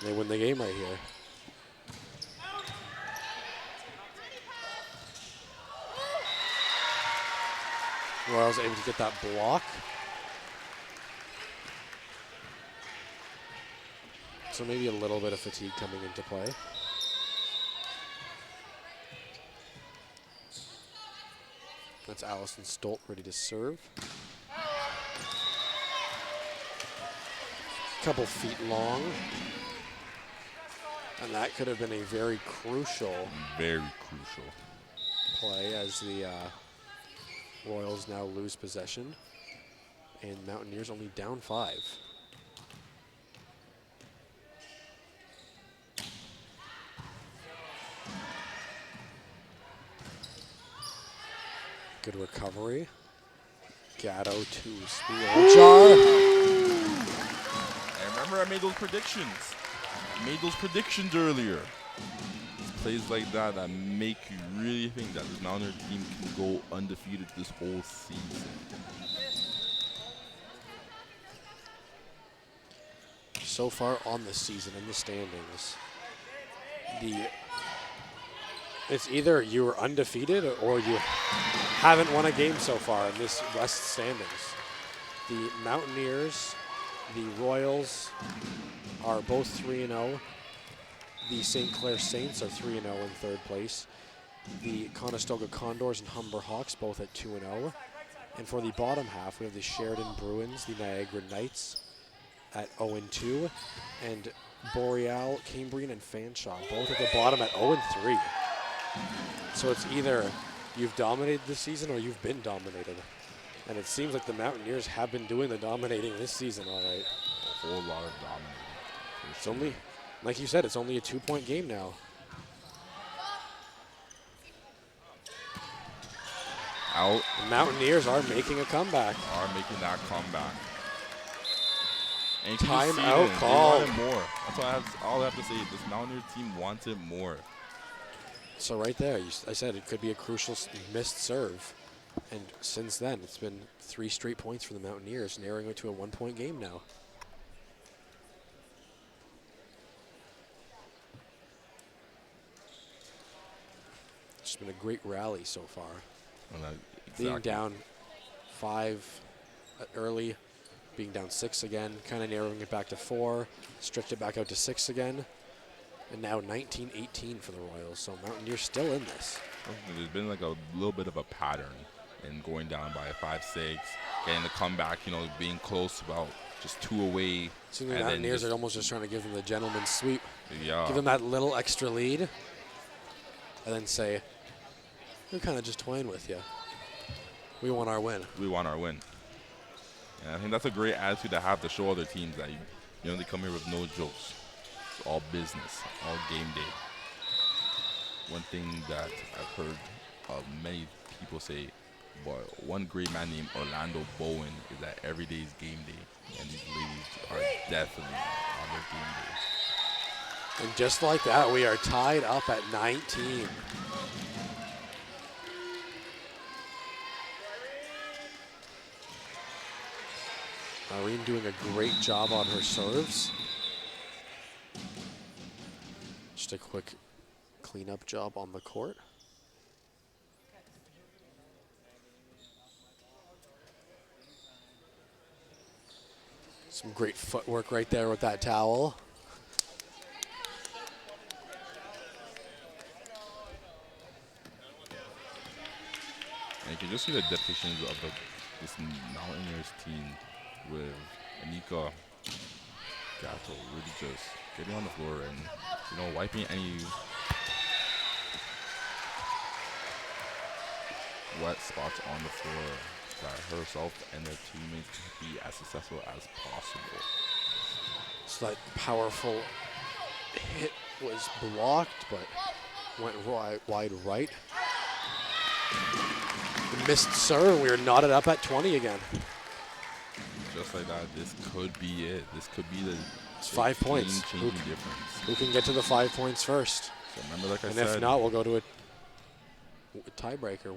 and they win the game right here. Royals able to get that block. So maybe a little bit of fatigue coming into play. That's Allison Stolt ready to serve. couple feet long. And that could have been a very crucial play as the Royals now lose possession. And Mountaineers only down 5. Good recovery. Gatto to Spiojar. I remember I made those predictions. Earlier. It's plays like that make you really think that this Mountaineer team can go undefeated this whole season. So far on the season in the standings, it's either you're undefeated or you haven't won a game so far in this West standings. The Mountaineers, the Royals are both 3-0. The St. Clair Saints are 3-0 in third place. The Conestoga Condors and Humber Hawks both at 2-0. And for the bottom half, we have the Sheridan Bruins, the Niagara Knights at 0-2, and Boreal, Cambrian, and Fanshawe both at the bottom at 0-3. So it's either you've dominated this season or you've been dominated. And it seems like the Mountaineers have been doing the dominating this season, all right. A whole lot of dominating. It's only, like you said, it's only a 2-point game now. Out. The Mountaineers are making a comeback. And you can just see Timeout it. call. They want it more. That's all I have to say. This Mountaineer team wants it more. So right there, I said it could be a crucial missed serve. And since then, it's been 3 straight points for the Mountaineers, narrowing it to a 1-point game now. It's been a great rally so far. Being down 5 early, being down 6 again, kind of narrowing it back to 4, stretched it back out to 6 again, and now 19-18 for the Royals. So Mountaineers still in this. There's been like a little bit of a pattern in going down by 5-6, getting the comeback, being close, about just 2 away. So the Mountaineers are almost just trying to give them the gentleman's sweep. Yeah. Give them that little extra lead, and then say, we're kind of just toying with you. We want our win. And I think that's a great attitude to have to show other teams that they come here with no jokes. It's all business, all game day. One thing that I've heard many people say, but one great man named Orlando Bowen, is that every day is game day, and these ladies are definitely on their game day. And just like that, we are tied up at 19. Irene doing a great job on her serves. Just a quick cleanup job on the court. Some great footwork right there with that towel. And you can just see the depictions of this Mountaineers team with Anika Gatto really just getting on the floor and wiping any wet spots on the floor, that herself and their teammates can be as successful as possible. So that powerful hit was blocked, but went wide right. The missed serve, we are knotted up at 20 again. Just like that, this could be it. This could be the 5 points. Changing difference. Who can get to the 5 points first? So remember, like I and said, if not, we'll go to a tiebreaker.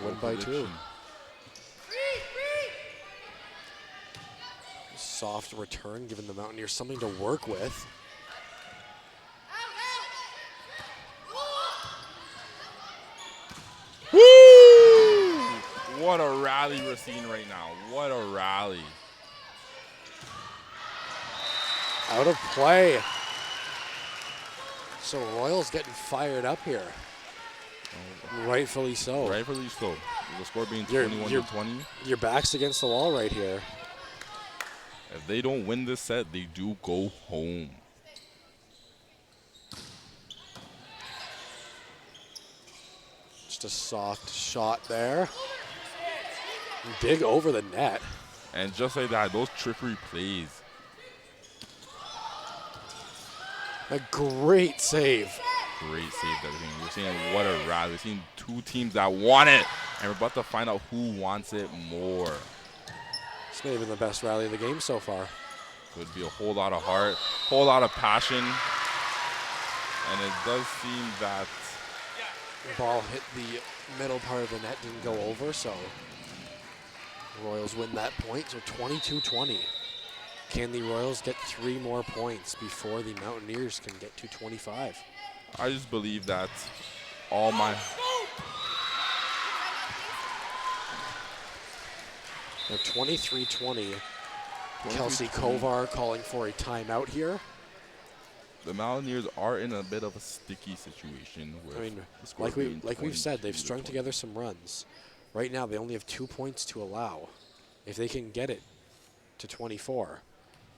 Win by 2. Soft return, giving the Mountaineers something to work with. Woo! What a rally we're seeing right now. What a rally. Out of play. So Royals getting fired up here. Rightfully so. Rightfully so. The score being 21-20. Your back's against the wall right here. If they don't win this set, they do go home. Just a soft shot there. Dig over the net. And just like that, those trickery plays. A great save. Great save, everything. We're seeing what a rally. We're seeing two teams that want it, and we're about to find out who wants it more. It's maybe the best rally of the game so far. Could be a whole lot of heart, whole lot of passion, and it does seem that The ball hit the middle part of the net, didn't go over, so Royals win that point, so 22-20. Can the Royals get 3 more points before the Mountaineers can get to 25? I just believe that all my Now 23-20. Kelsey Kovar calling for a timeout here. the Mountaineers are in a bit of a sticky situation. With I mean, the score being like we've said, they've 22-20. strung together some runs. Right now, they only have 2 points to allow. If they can get it to 24,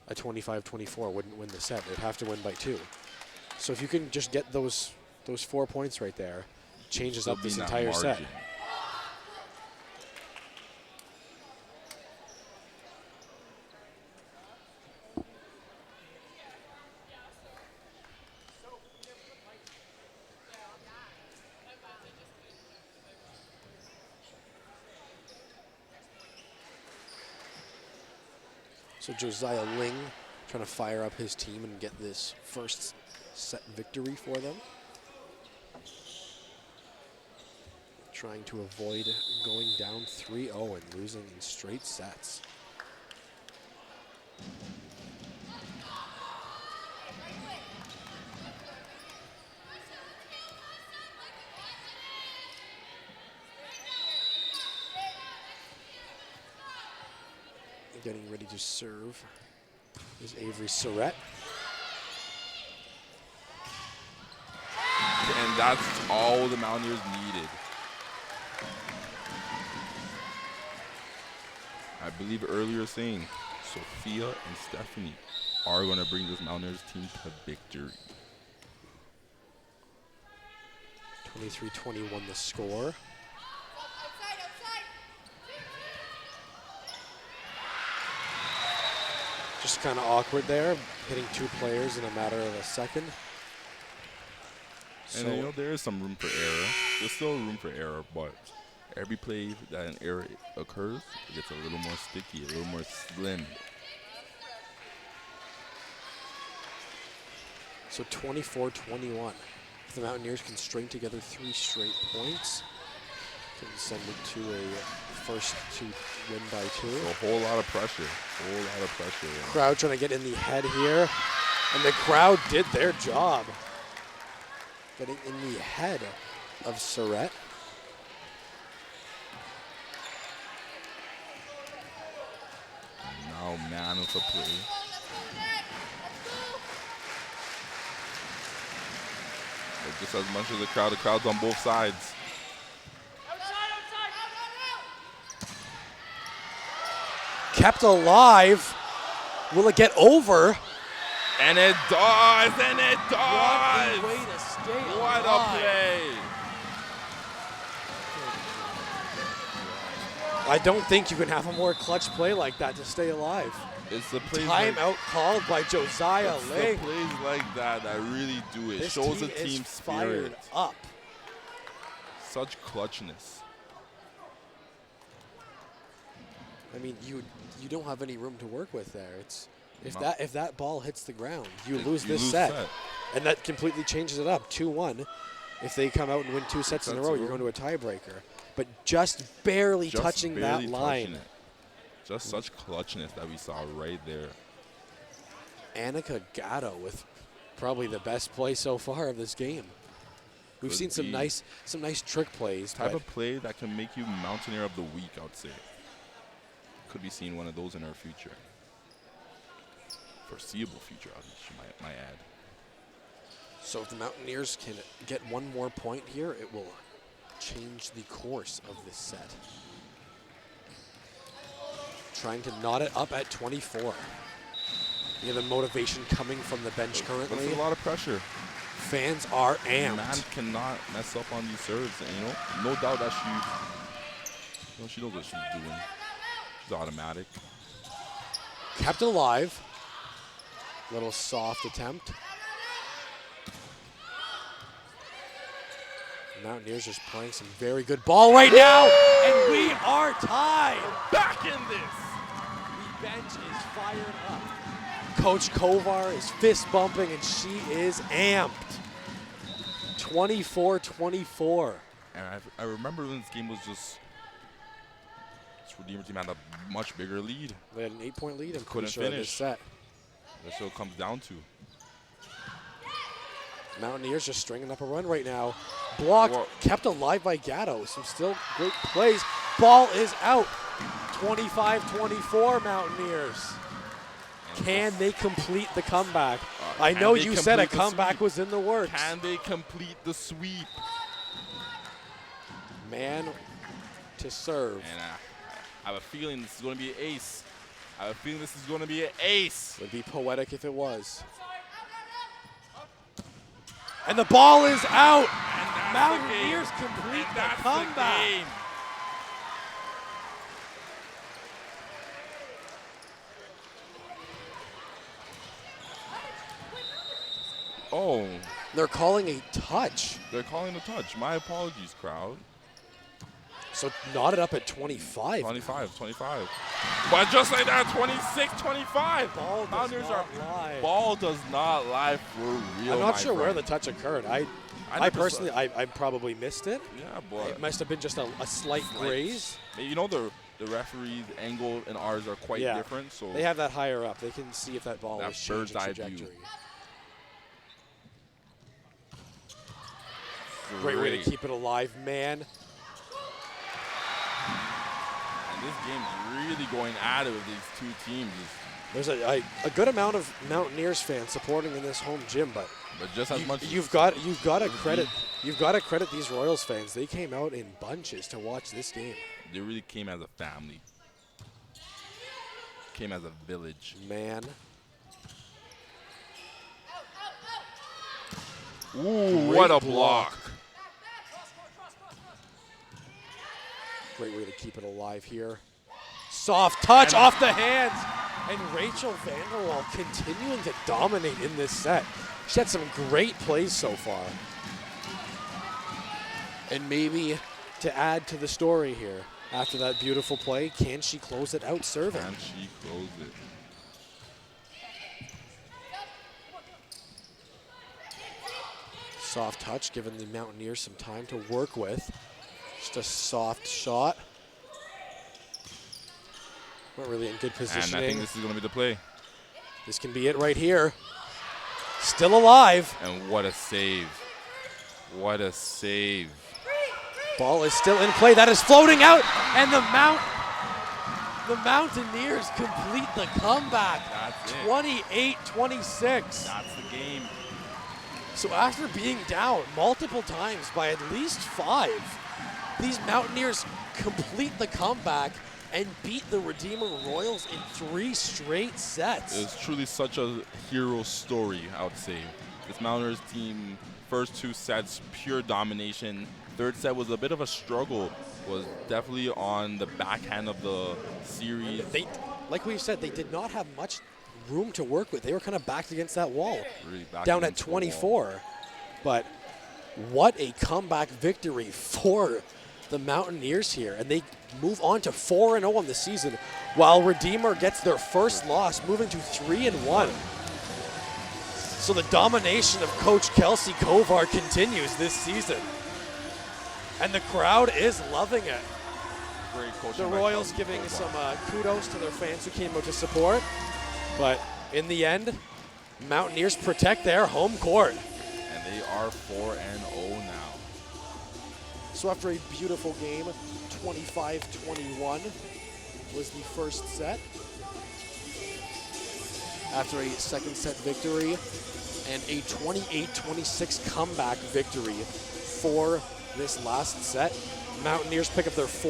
a 25-24 wouldn't win the set. They'd have to win by 2. So if you can just get those 4 points right there, changes Still up this being that entire set. margin. So Josiah Ling trying to fire up his team and get this first set victory for them. Trying to avoid going down 3-0 and losing in straight sets. Getting ready to serve is Avery Surratt. And that's all the Mountaineers needed. I believe earlier saying Sophia and Stephanie are going to bring this Mountaineers team to victory. 23-21 the score. Just kind of awkward there, hitting 2 players in a matter of a second. And you know, there is some room for error. There's still room for error, but every play that an error occurs, it gets a little more sticky, a little more slim. So 24-21. If the Mountaineers can string together 3 straight points, can send it to a first to win by 2. So a whole lot of pressure, whole lot of pressure. Crowd trying to get in the head here, and the crowd did their job. Getting in the head of Surratt. Now man with a play. But just as much as the crowd's on both sides. Kept alive. Will it get over? And it does, and it does! What a way to stay What a alive. play! I don't think you can have a more clutch play like that to stay alive. It's the plays like, Timeout called by Josiah it's the Ling. plays like that that really do it. This Shows team the team is fired spirit. up. Such clutchness. I mean, you don't have any room to work with there. It's No. if that ball hits the ground, you You lose this lose set. set. And that completely changes it up. 2-1. If they come out and win 2 sets in a sets row, in a you're row. going to a tiebreaker. But just barely Just touching barely that line. touching it. Just such clutchness that we saw right there. Annika Gatto with probably the best play so far of this game. We've Could seen some be. nice trick plays. Type but of play that can make you Mountaineer of the Week, I would say. Could be seeing one of those in our future. Foreseeable future, I might add. So if the Mountaineers can get 1 more point here, it will change the course of this set. Trying to knot it up at 24. You have the motivation coming from the bench But currently. it's a lot of pressure. Fans are amped. Man cannot mess up on these serves. And, no doubt that she knows what she's doing. It's automatic. Kept it alive. Little soft attempt. Mountaineers just playing some very good ball right now, and we are tied. Back in this. The bench is fired up. Coach Kovar is fist bumping, and she is amped. 24-24. And I remember when this game was just this Redeemer team had a much bigger lead. They had an 8-point lead and Couldn't sure of this finish. set. That's what it comes down to. Mountaineers just stringing up a run right now. Blocked, Whoa. kept alive by Gatto. Some still great plays. Ball is out. 25-24 Mountaineers. Can they complete the comeback? I know you said a comeback was in the works. Can they complete the sweep? Man to serve. And I have a feeling this is going to be an ace. I have a feeling this is going to be an ace. Would be poetic if it was. And the ball is out. And that's Mountaineers the game. complete And the that's comeback. The game. Oh, They're calling a touch. they're calling a touch. My apologies, crowd. So knotted up at 25. 25. But just like that, 26-25. Ball does Mountaineers not lie. Ball does not lie for real. I'm not my sure where friend. the touch occurred. I never personally, saw- I probably missed it. Yeah, but It must have been just a slight graze. The referee's angle and ours are quite Yeah. different. So They have that higher up. They can see if that ball That is changing bird's eye view. trajectory. Great way to keep it alive, man. And this game's really going at it with these two teams. There's a good amount of Mountaineers fans supporting in this home gym, but Just as much. you've got to credit these Royals fans. They came out in bunches to watch this game. They really came as a family. Came as a village. Man, Ooh, Great what a block. block. great way to keep it alive here. Soft touch off the hands. And Rachel Vanderwall continuing to dominate in this set. She had some great plays so far. And maybe to add to the story here, after that beautiful play, can she close it out serving? Can she close it? Soft touch, giving the Mountaineers some time to work with. Just a soft shot. Not really in good And I positioning. think this is going to be the play. This can be it right here. Still alive. And what a save. What a save. Ball is still in play. That is floating out. And the Mountaineers complete the comeback. That's it. 28-26. That's the game. So after being down multiple times by at least 5, these Mountaineers complete the comeback and beat the Redeemer Royals in 3 straight sets. It was truly such a hero story, I would say. This Mountaineers team, first 2 sets, pure domination. Third set was a bit of a struggle. Was definitely on the backhand of the series. They, like we said, they did not have much room to work with. They were kind of backed against that wall. Really back Down at against the wall. 24. But what a comeback victory for the Mountaineers here. And they move on to 4-0 on the season, while Redeemer gets their first loss, moving to 3-1. So the domination of Coach Kelsey Kovar continues this season. And the crowd is loving it. Great coaching The by Royals Kelsey giving Kovar. some kudos to their fans who came out to support. But in the end, Mountaineers protect their home court. And they are 4-0 now. So after a beautiful game, 25-21 was the first set. After a second set victory and a 28-26 comeback victory for this last set, Mountaineers pick up their 4th